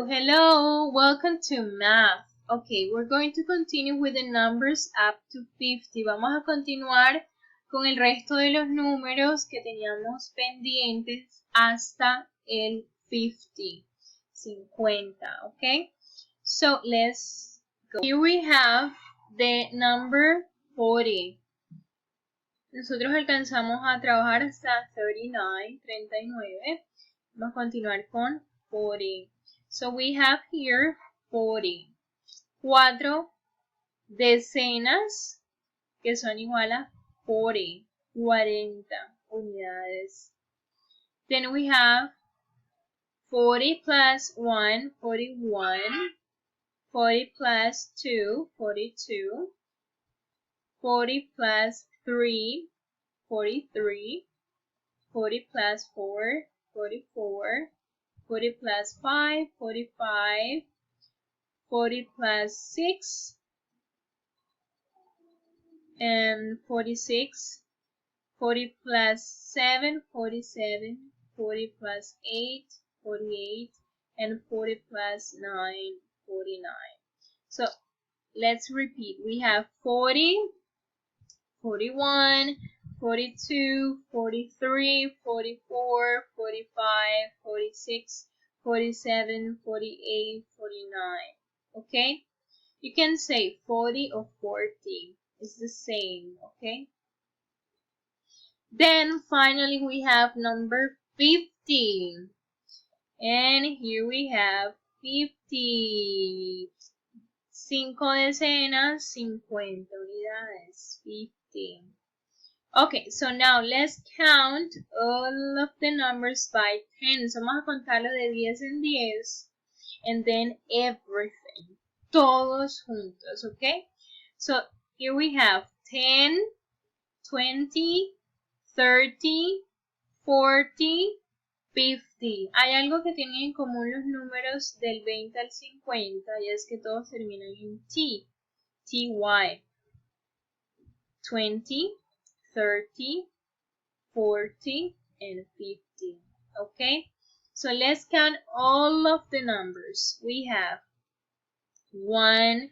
Hello, welcome to math. Okay, we're going to continue with the numbers up to 50. Vamos a continuar con el resto de los números que teníamos pendientes hasta el 50, okay? So let's go. Here we have the number 40. Nosotros alcanzamos a trabajar hasta 39. Vamos a continuar con 40. So we have here 40. 4 decenas que son igual a 40 unidades. Then we have 40 plus 1, 41. 40 plus 2, 42. 40 plus 3, 43. 40 plus 4, 44. 40 plus 5, 45. 40 plus 6, and 46. 40 plus 7, 47. 40 plus 8, 48. And 40 plus 9, 49. So let's repeat. We have 40, 41, 42, 43, 44, 45, 46, 47, 48, 49. Okay? You can say 40 or 40. It's the same, okay? Then finally we have number 50. And here we have 50. 5 decenas, 50 unidades. 50. Okay, so now let's count all of the numbers by 10. So vamos a contarlo de 10 en 10. And then everything. Todos juntos, okay? So here we have 10, 20, 30, 40, 50. Hay algo que tienen en común los números del 20 al 50 y es que todos terminan en T. TY. 20, 30, 40, and 50. Okay? So let's count all of the numbers. We have 1,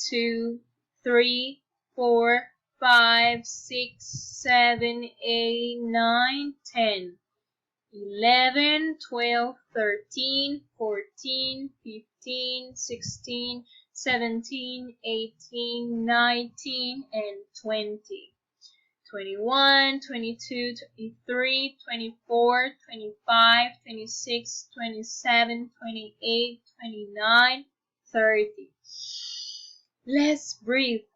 2, 3, 4, 5, 6, 7, 8, 9, 10. 11, 12, 13, 14, 15, 16, 17, 18, 19, and 20. 21, 22, 23, 24, 25, 26, 27, 28, 29, 30. Let's breathe.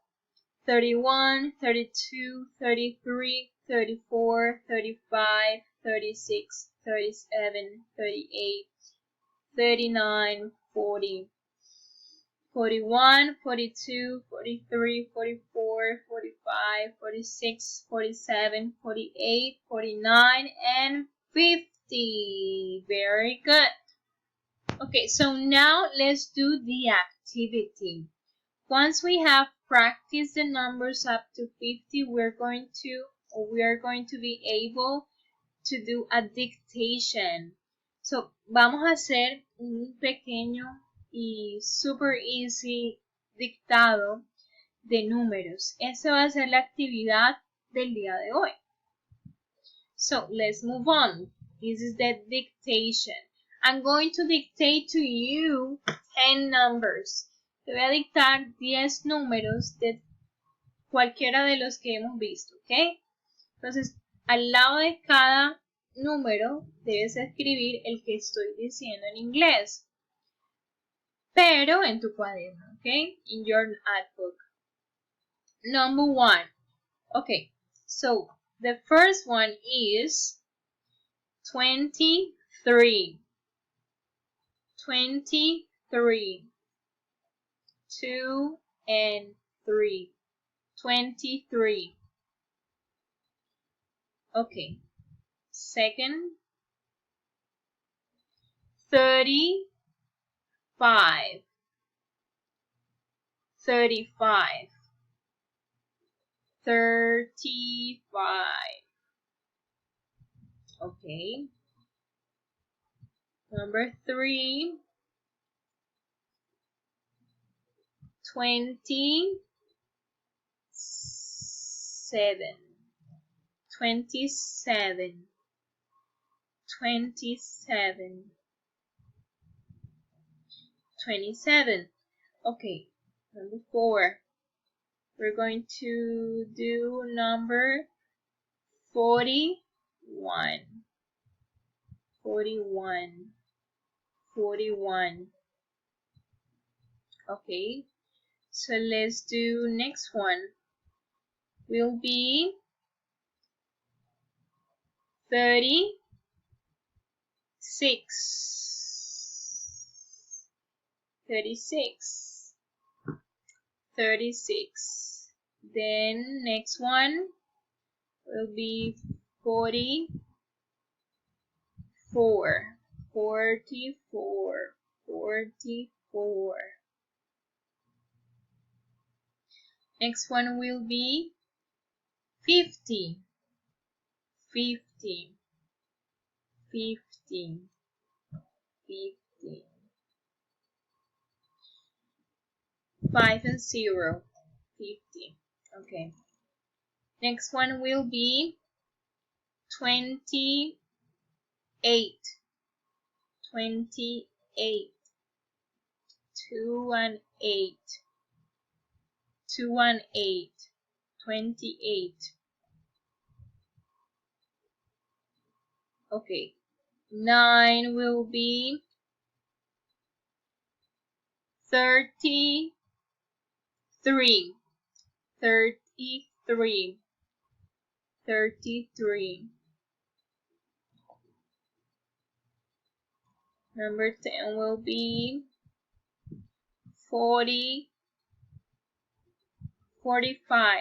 31, 32, 33, 34, 35, 36, 37, 38, 39, 40. 41, 42, 43, 44, 45, 46, 47, 48, 49, and 50. Very good. Okay, so now let's do the activity. Once we have practiced the numbers up to 50, we are going to be able to do a dictation. So, vamos a hacer un pequeño y super easy dictado de números. Esa va a ser la actividad del día de hoy. So, let's move on. This is the dictation. I'm going to dictate to you 10 numbers. Te voy a dictar 10 números de cualquiera de los que hemos visto, ¿ok? Entonces, al lado de cada número debes escribir el que estoy diciendo en inglés. Pero en tu cuaderno, ¿ok? In your notebook. Number 1. Okay, so the first one is 23. 23. 2 and 3. 23. Okay. Second. 35. 35. 35. Okay. Number 3. 27, 27, 27, 27. Okay, number 4. We're going to do number 41, 41, 41. Okay, so let's do next one. Will be 36, 36, 36. Then next one will be 44, 44, 44. Next one will be 50, 50, 50, 50. 5 and 0, 50. Okay. Next one will be 28, 28, 2 and 8, 2 and 8, 28. Okay. 9 will be 33, 33, 33. Number 10 will be 40, 45,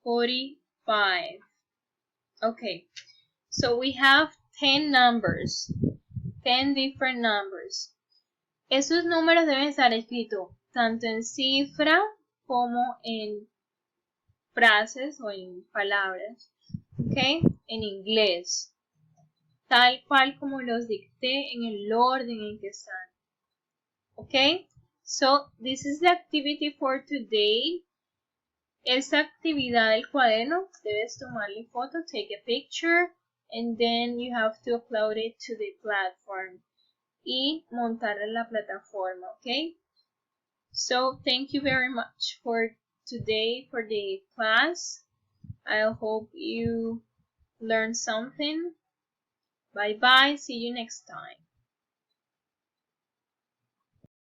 45. Okay, so we have 10 numbers, 10 different numbers. Esos números deben estar escritos tanto en cifra como en frases o en palabras, ¿ok? En inglés, tal cual como los dicté en el orden en que están, ¿ok? So, this is the activity for today. Esta actividad del cuaderno, debes tomarle foto, take a picture, and then you have to upload it to the platform. Y montar en la plataforma, ¿ok? So, thank you very much for today, for the class. I hope you learned something. Bye bye, see you next time.